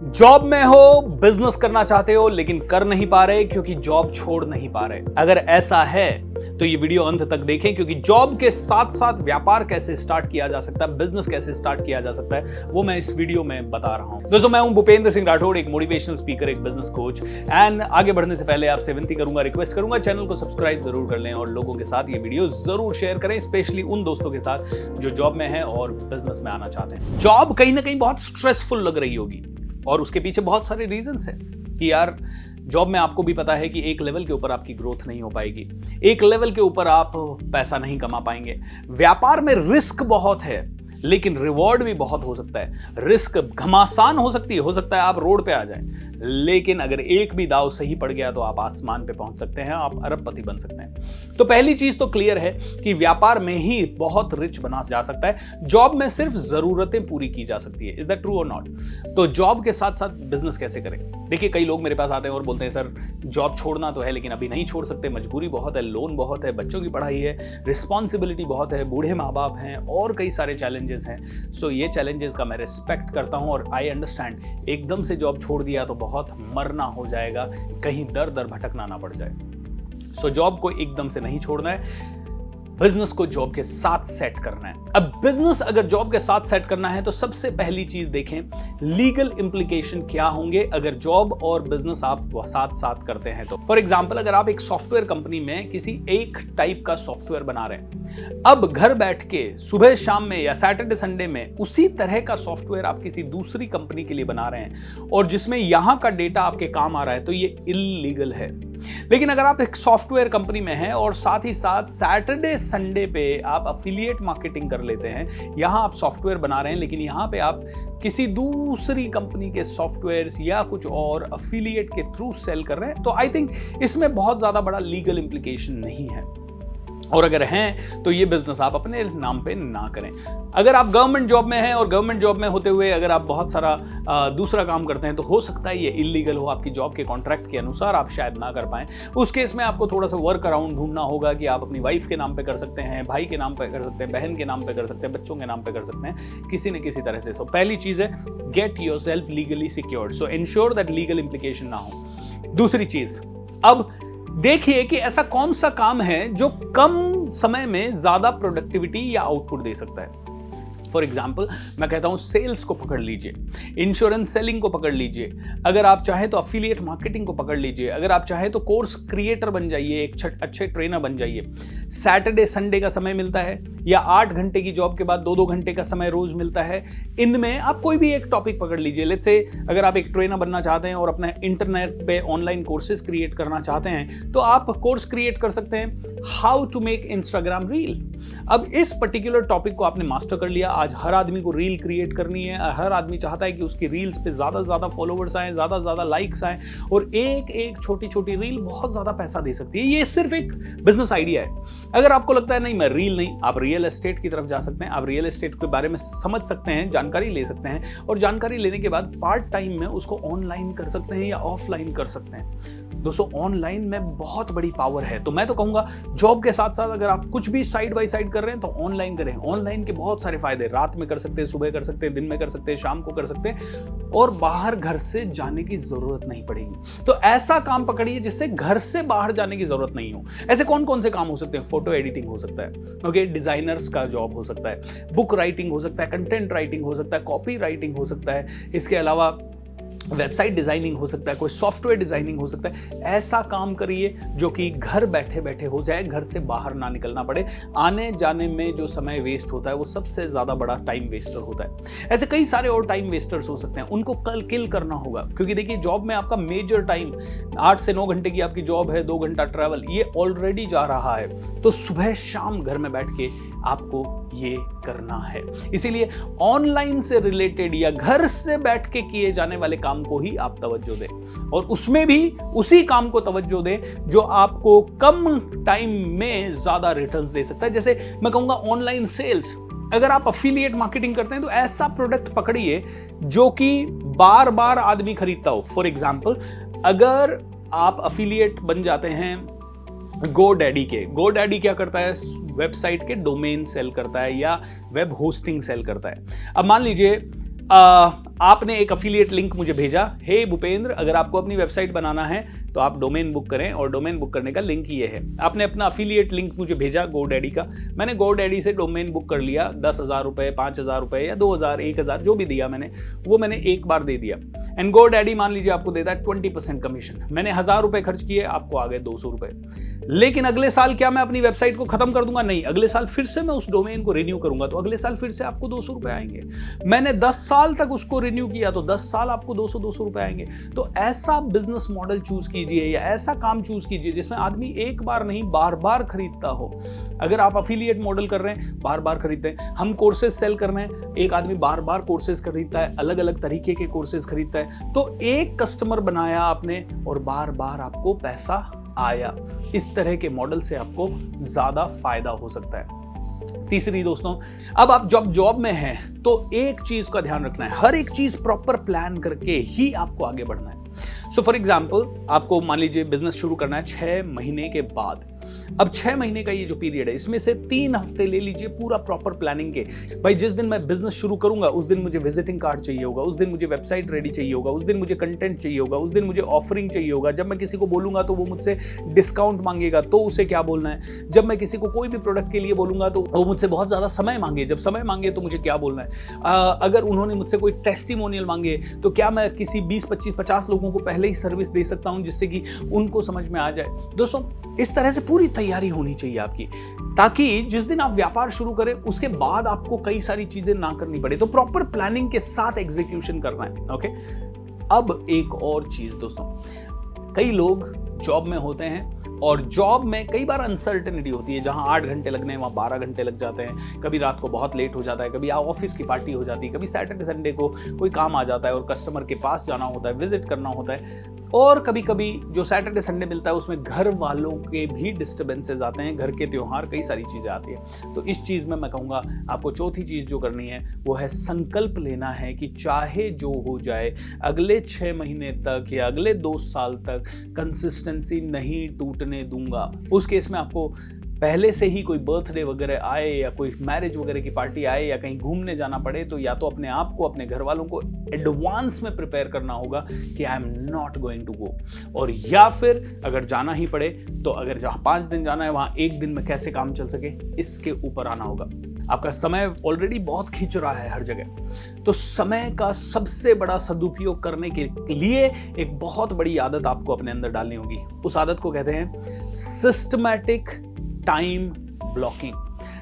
Job में हो, business करना चाहते हो लेकिन कर नहीं पा रहे क्योंकि जॉब छोड़ नहीं पा रहे। अगर ऐसा है तो ये वीडियो अंत तक देखें, क्योंकि जॉब के साथ साथ व्यापार कैसे स्टार्ट किया जा सकता है, बिजनेस कैसे स्टार्ट किया जा सकता है, वो मैं इस वीडियो में बता रहा हूं। दोस्तों, मैं हूं भूपेंद्र सिंह राठौड़, एक मोटिवेशनल स्पीकर, एक बिजनेस कोच। एंड आगे बढ़ने से पहले आपसे विनती करूंगा, रिक्वेस्ट करूंगा, चैनल को सब्सक्राइब जरूर कर लें और लोगों के साथ ये वीडियो जरूर शेयर करें, स्पेशली उन दोस्तों के साथ जो जॉब में है और बिजनेस में आना चाहते हैं। जॉब कहीं ना कहीं बहुत स्ट्रेसफुल लग रही होगी और उसके पीछे बहुत सारे रीजंस हैं कि यार जॉब में आपको भी पता है कि एक लेवल के ऊपर आपकी ग्रोथ नहीं हो पाएगी, एक लेवल के ऊपर आप पैसा नहीं कमा पाएंगे। व्यापार में रिस्क बहुत है लेकिन रिवॉर्ड भी बहुत हो सकता है। रिस्क घमासान हो सकता है आप रोड पे आ जाएं, लेकिन अगर एक भी दाव सही पड़ गया तो आप आसमान पे पहुंच सकते हैं, आप अरबपति बन सकते हैं। तो पहली चीज तो क्लियर है कि व्यापार में ही बहुत रिच बना जा सकता है, जॉब में सिर्फ जरूरतें पूरी की जा सकती है। इज दैट ट्रू और नॉट? तो जॉब के साथ साथ बिजनेस कैसे करें? देखिए, कई लोग मेरे पास आते हैं और बोलते हैं सर जॉब छोड़ना तो है लेकिन अभी नहीं छोड़ सकते, मजबूरी बहुत है, लोन बहुत है, बच्चों की पढ़ाई है, रिस्पॉन्सिबिलिटी बहुत है, बूढ़े माँ बाप हैं और कई सारे चैलेंजेस हैं। सो ये चैलेंजेस का मैं रिस्पेक्ट करता हूं और आई अंडरस्टैंड। एकदम से जॉब छोड़ दिया तो बहुत मरना हो जाएगा, कहीं दर दर भटकना ना पड़ जाए। सो जॉब को एकदम से नहीं छोड़ना है, बिजनेस को जॉब के साथ सेट करना है। अब बिजनेस अगर जॉब के साथ सेट करना है तो सबसे पहली चीज देखें, लीगल इंप्लीकेशन क्या होंगे अगर जॉब और बिजनेस आप साथ साथ करते हैं तो। फॉर एग्जांपल, अगर आप एक सॉफ्टवेयर कंपनी में किसी एक टाइप का सॉफ्टवेयर बना रहे हैं, अब घर बैठ के सुबह शाम में या सैटरडे संडे में उसी तरह का सॉफ्टवेयर आप किसी दूसरी कंपनी के लिए बना रहे हैं और जिसमें यहां का डेटा आपके काम आ रहा है, तो ये इल्लीगल है। लेकिन अगर आप एक सॉफ्टवेयर कंपनी में हैं और साथ ही साथ सैटरडे संडे पे आप अफिलिएट मार्केटिंग कर लेते हैं, यहां आप सॉफ्टवेयर बना रहे हैं लेकिन यहां पे आप किसी दूसरी कंपनी के सॉफ्टवेयर्स या कुछ और अफिलिएट के थ्रू सेल कर रहे हैं, तो आई थिंक इसमें बहुत ज्यादा बड़ा लीगल इंप्लीकेशन नहीं है। और अगर हैं तो ये बिजनेस आप अपने नाम पे ना करें। अगर आप गवर्नमेंट जॉब में हैं और गवर्नमेंट जॉब में होते हुए अगर आप बहुत सारा दूसरा काम करते हैं तो हो सकता है ये इलीगल हो, आपकी जॉब के कॉन्ट्रैक्ट के अनुसार आप शायद ना कर पाएं। उस केस में आपको थोड़ा सा वर्क अराउंड ढूंढना होगा कि आप अपनी वाइफ के नाम पे कर सकते हैं, भाई के नाम पे कर सकते हैं, बहन के नाम पे कर सकते हैं, बच्चों के नाम पे कर सकते हैं, किसी न किसी तरह से। तो पहली चीज है, get yourself legally secured, so ensure that legal implication ना हो। दूसरी चीज, अब देखिए कि ऐसा कौन सा काम है जो कम समय में ज्यादा प्रोडक्टिविटी या आउटपुट दे सकता है। फॉर एग्जाम्पल, मैं कहता हूं सेल्स को पकड़ लीजिए, इंश्योरेंस सेलिंग को पकड़ लीजिए, अगर आप चाहें तो अफिलिएट मार्केटिंग को पकड़ लीजिए, अगर आप चाहें तो कोर्स क्रिएटर बन जाइए, एक अच्छे ट्रेनर बन जाइए। सैटरडे संडे का समय मिलता है या 8 घंटे की जॉब के बाद 2-2 घंटे का समय रोज मिलता है, इनमें आप कोई भी एक टॉपिक पकड़ लीजिए। लेट्स से अगर आप एक ट्रेनर बनना चाहते हैं और अपने इंटरनेट पे ऑनलाइन कोर्सेज क्रिएट करना चाहते हैं तो आप कोर्स क्रिएट कर सकते हैं, how to make Instagram reel. अब इस पर्टिकुलर टॉपिक को आपने मास्टर कर लिया। आज हर आदमी को रील क्रिएट करनी है, हर आदमी चाहता है कि उसकी रील्स पे ज्यादा से ज्यादा फॉलोवर्स आए, ज्यादा से ज्यादा लाइक्स आए, और एक एक छोटी छोटी रील बहुत ज्यादा पैसा दे सकती है। ये सिर्फ एक बिजनेस आइडिया है। अगर आपको लगता है नहीं मैं रील नहीं, आप रियल एस्टेट की तरफ जा सकते हैं, आप रियल एस्टेट के बारे में समझ सकते हैं, जानकारी ले सकते हैं और जानकारी लेने के बाद पार्ट टाइम में उसको ऑनलाइन कर सकते हैं या ऑफलाइन कर सकते हैं। दोस्तों, ऑनलाइन में बहुत बड़ी पावर है। तो मैं तो कहूंगा जॉब के साथ साथ अगर आप कुछ भी साइड बाय साइड कर रहे हैं तो ऑनलाइन करें। ऑनलाइन के बहुत सारे फायदे, रात में कर सकते हैं, सुबह कर सकते हैं, दिन में कर सकते हैं, शाम को कर सकते हैं और बाहर घर से जाने की जरूरत नहीं पड़ेगी। तो ऐसा काम पकड़िए जिससे घर से बाहर जाने की जरूरत नहीं हो। ऐसे कौन कौन से काम हो सकते हैं? फोटो एडिटिंग हो सकता है, ओके, डिजाइनर्स का जॉब हो सकता है, बुक राइटिंग हो सकता है, कंटेंट राइटिंग हो सकता है, कॉपी राइटिंग हो सकता है, इसके अलावा वेबसाइट डिजाइनिंग हो सकता है, कोई सॉफ्टवेयर डिजाइनिंग हो सकता है। ऐसा काम करिए जो कि घर बैठे बैठे हो जाए, घर से बाहर ना निकलना पड़े। आने जाने में जो समय वेस्ट होता है वो सबसे ज्यादा बड़ा टाइम वेस्टर होता है। ऐसे कई सारे और टाइम वेस्टर्स हो सकते हैं, उनको कल किल करना होगा, क्योंकि देखिए जॉब में आपका मेजर टाइम 8 से 9 घंटे की आपकी जॉब है, 2 घंटा ट्रैवल, ये ऑलरेडी जा रहा है। तो सुबह शाम घर में बैठ के आपको ये करना है। इसीलिए ऑनलाइन से रिलेटेड या घर से बैठ के किए जाने वाले काम को ही आप तवज्जो दें और उसमें भी उसी काम को तवज्जो दें जो आपको कम टाइम में ज्यादा रिटर्न्स दे सकता है। जैसे मैं कहूंगा ऑनलाइन सेल्स, अगर आप अफिलिएट मार्केटिंग करते हैं तो ऐसा प्रोडक्ट पकड़िए जो कि बार बार आदमी खरीदता हो। फॉर एग्जाम्पल, अगर आप अफिलिएट बन जाते हैं GoDaddy क्या करता है? वेबसाइट के डोमेन सेल करता है या वेब होस्टिंग सेल करता है। अब मान लीजिए आपने एक अफिलिएट लिंक मुझे भेजा, हे भूपेंद्र अगर आपको अपनी वेबसाइट बनाना है तो आप डोमेन बुक करें, और डोमेन बुक करने का लिंक ये है। आपने अपना अफिलिएट लिंक मुझे भेजा GoDaddy का, मैंने GoDaddy से डोमेन बुक कर लिया, 10,000 रुपए, 5,000 रुपए या 2,000, 1,000 जो भी दिया मैंने, वो मैंने एक बार दे दिया। एंड GoDaddy मान लीजिए आपको देता है 20% कमीशन। मैंने 1,000 रुपए खर्च किए, आपको आ गए 200 रुपए। लेकिन अगले साल क्या मैं अपनी वेबसाइट को खत्म कर दूंगा? नहीं, अगले साल फिर से मैं उस डोमेन को रिन्यू करूंगा, तो अगले साल फिर से आपको 200 रुपए आएंगे। मैंने 10 साल तक उसको रिन्यू किया तो 10 साल आपको 200 रुपए आएंगे। तो ऐसा बिजनेस मॉडल चूज कीजिए या ऐसा काम चूज कीजिए जिसमें आदमी एक बार नहीं बार बार खरीदता हो। अगर आप अफिलिएट मॉडल कर रहे हैं, बार बार खरीदते हैं, हम कोर्सेज सेल कर रहे हैं, एक आदमी बार बार कोर्सेज खरीदता है, अलग अलग तरीके के कोर्सेज खरीदता है, तो एक कस्टमर बनाया आपने और बार बार आपको पैसा आया। इस तरह के मॉडल से आपको ज्यादा फायदा हो सकता है। तीसरी दोस्तों, अब आप जब जॉब में हैं तो एक चीज का ध्यान रखना है, हर एक चीज प्रॉपर प्लान करके ही आपको आगे बढ़ना है। सो फॉर एग्जाम्पल, आपको मान लीजिए बिजनेस शुरू करना है 6 महीने के बाद। अब 6 महीने का ये जो पीरियड है, इसमें से 3 हफ्ते ले लीजिए पूरा प्रॉपर प्लानिंग के। भाई जिस दिन मैं बिजनेस शुरू करूंगा उस दिन मुझे विजिटिंग कार्ड चाहिए होगा, उस दिन मुझे वेबसाइट रेडी चाहिए होगा, उस दिन मुझे कंटेंट चाहिए होगा, उस दिन मुझे ऑफरिंग चाहिए होगा। जब मैं किसी को बोलूंगा तो वो मुझसे डिस्काउंट मांगेगा, तो उसे क्या बोलना है। जब मैं किसी को कोई भी प्रोडक्ट के लिए बोलूंगा तो वो मुझसे बहुत ज्यादा समय मांगे, जब समय मांगे तो मुझे क्या बोलना है। अगर उन्होंने मुझसे कोई टेस्टिमोनियल मांगे तो क्या मैं किसी 20, 25, 50 लोगों को पहले ही सर्विस दे सकता हूं जिससे कि उनको समझ में आ जाए। दोस्तों, इस तरह से पूरी तैयारी होनी चाहिए आपकी, ताकि जिस दिन आप व्यापार शुरू करें उसके बाद आपको कई सारी चीजें ना करनी पड़े। तो प्रॉपर प्लानिंग के साथ एग्जीक्यूशन करना है। ओके, अब एक और चीज दोस्तों, कई लोग जॉब में होते हैं और जॉब में कई बार अनसर्टेनिटी होती है, जहां 8 घंटे लगने हैं वहां 12 घंटे लग जाते हैं, कभी रात को बहुत लेट हो जाता है, कभी ऑफिस की पार्टी हो जाती है, कभी सैटरडे संडे को कोई काम आ जाता है और कस्टमर के पास जाना होता है, विजिट करना होता है, और कभी कभी जो सैटरडे संडे मिलता है उसमें घर वालों के भी डिस्टर्बेंसेस आते हैं, घर के त्योहार, कई सारी चीजें आती है। तो इस चीज में मैं कहूंगा आपको चौथी चीज जो करनी है वो है संकल्प लेना है कि चाहे जो हो जाए अगले 6 महीने तक या अगले 2 साल तक कंसिस्टेंसी नहीं टूटने दूंगा। उस केस में आपको पहले से ही कोई बर्थडे वगैरह आए या कोई मैरिज वगैरह की पार्टी आए या कहीं घूमने जाना पड़े तो या तो अपने आप को, अपने घर वालों को एडवांस में प्रिपेयर करना होगा कि I am not going to go, और या फिर अगर जाना ही पड़े तो अगर जहां 5 दिन जाना है वहां 1 दिन में कैसे काम चल सके इसके ऊपर आना होगा। आपका समय ऑलरेडी बहुत खींच रहा है हर जगह, तो समय का सबसे बड़ा सदुपयोग करने के लिए एक बहुत बड़ी आदत आपको अपने अंदर डालनी होगी। उस आदत को कहते हैं सिस्टमैटिक टाइम ब्लॉकिंग।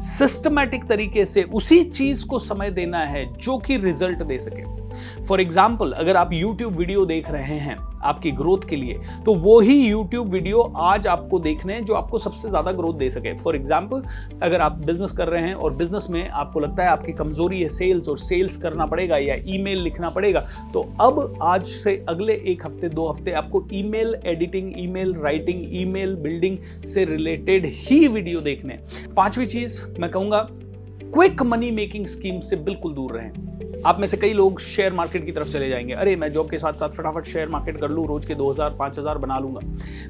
सिस्टमैटिक तरीके से उसी चीज को समय देना है जो कि रिजल्ट दे सके। फॉर एग्जाम्पल, अगर आप YouTube वीडियो देख रहे हैं आपकी ग्रोथ के लिए, तो वो ही YouTube वीडियो आज आपको देखने हैं जो आपको सबसे ज्यादा ग्रोथ दे सके। फॉर एग्जाम्पल, अगर आप बिजनेस कर रहे हैं और बिजनेस में आपको लगता है आपकी कमजोरी है सेल्स, और सेल्स करना पड़ेगा या ईमेल लिखना पड़ेगा, तो अब आज से अगले 1 हफ्ते 2 हफ्ते आपको email editing, email writing, email building से रिलेटेड ही वीडियो देखने। 5वीं चीज मैं कहूंगा, क्विक मनी मेकिंग स्कीम से बिल्कुल दूर रहें। आप में से कई लोग शेयर मार्केट की तरफ चले जाएंगे, अरे मैं जॉब के साथ साथ फटाफट शेयर मार्केट कर लूं, रोज के 2,000 5,000 बना लूंगा।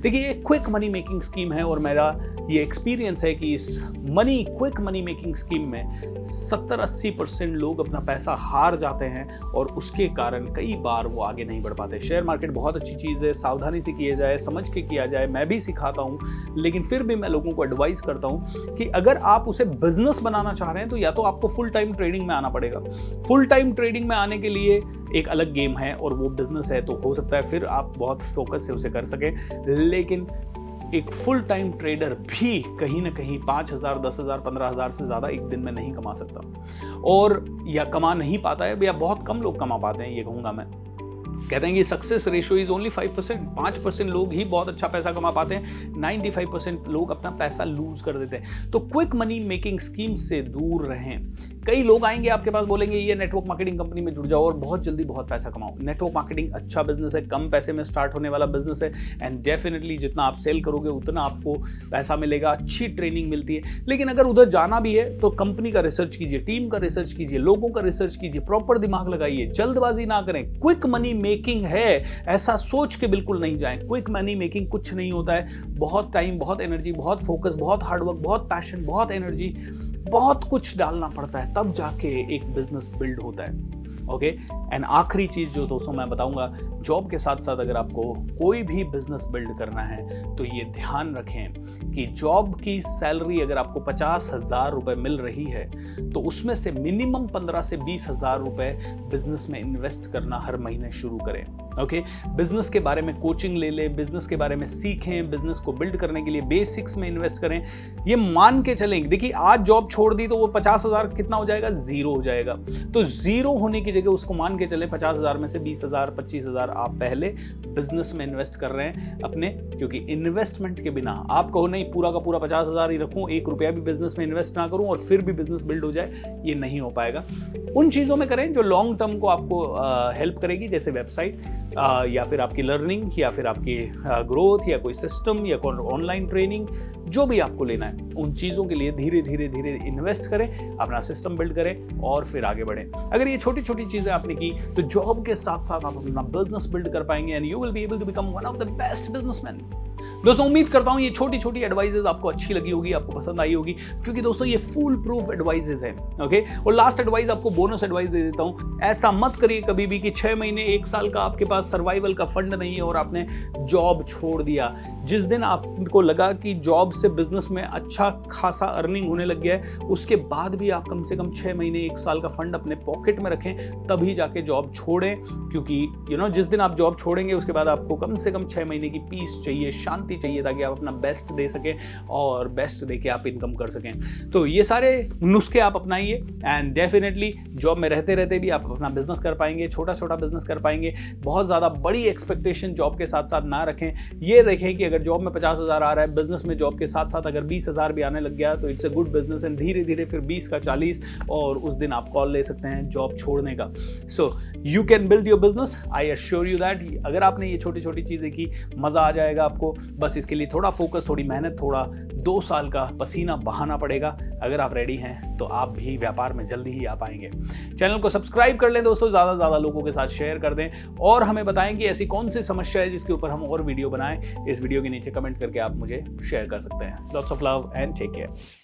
देखिए, ये क्विक मनी मेकिंग स्कीम है और मेरा ये एक्सपीरियंस है कि इस क्विक मनी मेकिंग स्कीम में 70-80% लोग अपना पैसा हार जाते हैं और उसके कारण कई बार वो आगे नहीं बढ़ पाते। शेयर मार्केट बहुत अच्छी चीज़ है, सावधानी से किया जाए, समझ के किया जाए, मैं भी सिखाता हूँ, लेकिन फिर भी मैं लोगों को एडवाइस करता हूँ कि अगर आप उसे बिजनेस बनाना चाह रहे हैं तो या तो आपको फुल टाइम ट्रेडिंग में आना पड़ेगा। फुल टाइम ट्रेडिंग में आने के लिए एक अलग गेम है और वो बिजनेस है, तो हो सकता है फिर आप बहुत फोकस से उसे कर सकें, लेकिन एक फुल टाइम ट्रेडर भी कहीं ना कहीं 5,000, 10,000, 15,000 से ज्यादा एक दिन में नहीं कमा सकता, और या कमा नहीं पाता है, या बहुत कम लोग कमा पाते हैं, ये कहूंगा मैं। कहते हैं कि सक्सेस रेशियो इज ओनली 5%। 5% लोग ही बहुत अच्छा पैसा कमा पाते हैं, 95% लोग अपना पैसा लूज कर देते हैं। तो क्विक मनी मेकिंग स्कीम से दूर रहें। कई लोग आएंगे आपके पास, बोलेंगे ये नेटवर्क मार्केटिंग कंपनी में जुड़ जाओ और बहुत जल्दी बहुत पैसा कमाओ। नेटवर्क मार्केटिंग अच्छा बिजनेस है, कम पैसे में स्टार्ट होने वाला बिजनेस है, एंड डेफिनेटली जितना आप सेल करोगे उतना आपको पैसा मिलेगा, अच्छी ट्रेनिंग मिलती है। लेकिन अगर उधर जाना भी है तो कंपनी का रिसर्च कीजिए, टीम का रिसर्च कीजिए, लोगों का रिसर्च कीजिए, प्रॉपर दिमाग लगाइए, जल्दबाजी ना करें। क्विक मनी मेकिंग है ऐसा सोच के बिल्कुल नहीं जाएं। क्विक मनी मेकिंग कुछ नहीं होता है, बहुत टाइम, बहुत एनर्जी, बहुत फोकस, बहुत हार्डवर्क, बहुत पैशन, बहुत एनर्जी, बहुत कुछ डालना पड़ता है, तब जाके एक बिजनेस बिल्ड होता है। ओके। एंड आखिरी चीज जो दोस्तों मैं बताऊंगा, जॉब के साथ साथ अगर आपको कोई भी बिजनेस बिल्ड करना है तो ये ध्यान रखें कि जॉब की सैलरी अगर आपको 50,000 रुपए मिल रही है तो उसमें से मिनिमम 15 से 20,000 रुपए बिजनेस में इन्वेस्ट करना हर महीने शुरू करें। ओके, बिजनेस के बारे में कोचिंग ले लें, बिजनेस के बारे में सीखें, बिजनेस को बिल्ड करने के लिए बेसिक्स में इन्वेस्ट करें। ये मान के चलें, देखिए आज जॉब छोड़ दी तो वो 50,000 कितना हो जाएगा, जीरो हो जाएगा। तो जीरो होने की जगह उसको मान के चले 50,000 में से 20,000 25,000 आप पहले बिजनेस में इन्वेस्ट कर रहे हैं अपने, क्योंकि इन्वेस्टमेंट के बिना आप कहो नहीं पूरा का पूरा 50,000 ही रखूं, 1 रुपया भी बिजनेस में इन्वेस्ट ना करूं और फिर भी बिजनेस बिल्ड हो जाए, ये नहीं हो पाएगा। उन चीजों में करें जो लॉन्ग टर्म को आपको हेल्प करेगी, जैसे वेबसाइट या फिर आपकी लर्निंग या फिर आपकी ग्रोथ या कोई सिस्टम या कोई ऑनलाइन ट्रेनिंग, जो भी आपको लेना है उन चीज़ों के लिए धीरे धीरे धीरे इन्वेस्ट करें, अपना सिस्टम बिल्ड करें और फिर आगे बढ़ें। अगर ये छोटी छोटी चीज़ें आपने की तो जॉब के साथ साथ आप अपना बिजनेस बिल्ड कर पाएंगे and you will be able to become one of the best businessman. दोस्तों उम्मीद करता हूं ये छोटी छोटी एडवाइजेज आपको अच्छी लगी होगी, आपको पसंद आई होगी, क्योंकि दोस्तों ये फुल प्रूफ एडवाइजेज हैं। ओके, और लास्ट एडवाइस आपको बोनस एडवाइस दे देता हूं, ऐसा मत करिए कभी भी कि 6 महीने 1 साल का आपके पास सर्वाइवल का फंड नहीं है और आपने जॉब छोड़ दिया। जिस दिन आपको लगा कि जॉब से बिजनेस में अच्छा खासा अर्निंग होने लग गया है, उसके बाद भी आप कम से कम 6 महीने 1 साल का फंड अपने पॉकेट में रखें, तभी जाके जॉब छोड़ें। क्योंकि जिस दिन आप जॉब छोड़ेंगे उसके बाद आपको कम से कम 6 महीने की पीस चाहिए, शांति चाहिए, ताकि आप अपना बेस्ट दे सकें और बेस्ट देके आप इनकम कर सकें। तो ये सारे नुस्खे आप अपनाइए एंड डेफिनेटली जॉब में रहते रहते भी आप अपना बिजनेस कर पाएंगे, छोटा छोटा बिजनेस कर पाएंगे। बहुत ज़्यादा बड़ी एक्सपेक्टेशन जॉब के साथ साथ ना रखें। ये देखें कि अगर जॉब में 50,000 आ रहा है, बिजनेस में जॉब के साथ साथ अगर 20,000 भी आने लग गया तो it's a good business and धीरे धीरे फिर 20 का 40 और उस दिन आप कॉल ले सकते हैं जॉब छोड़ने का। So you can build your business, I assure you that. अगर आपने ये छोटी छोटी चीज़ें की, मज़ा आ जाएगा आपको। बस इसके लिए थोड़ा फोकस, थोड़ी मेहनत, थोड़ा 2 साल का पसीना बहाना पड़ेगा। अगर आप रेडी हैं तो आप भी व्यापार में जल्दी ही आ पाएंगे। चैनल को सब्सक्राइब कर लें दोस्तों, ज़्यादा से ज़्यादा लोगों के साथ शेयर कर दें और हमें बताएं कि ऐसी कौन सी समस्या है जिसके ऊपर हम और वीडियो बनाएं। इस वीडियो के नीचे कमेंट करके आप मुझे शेयर कर सकते हैं। Lots of love and take care.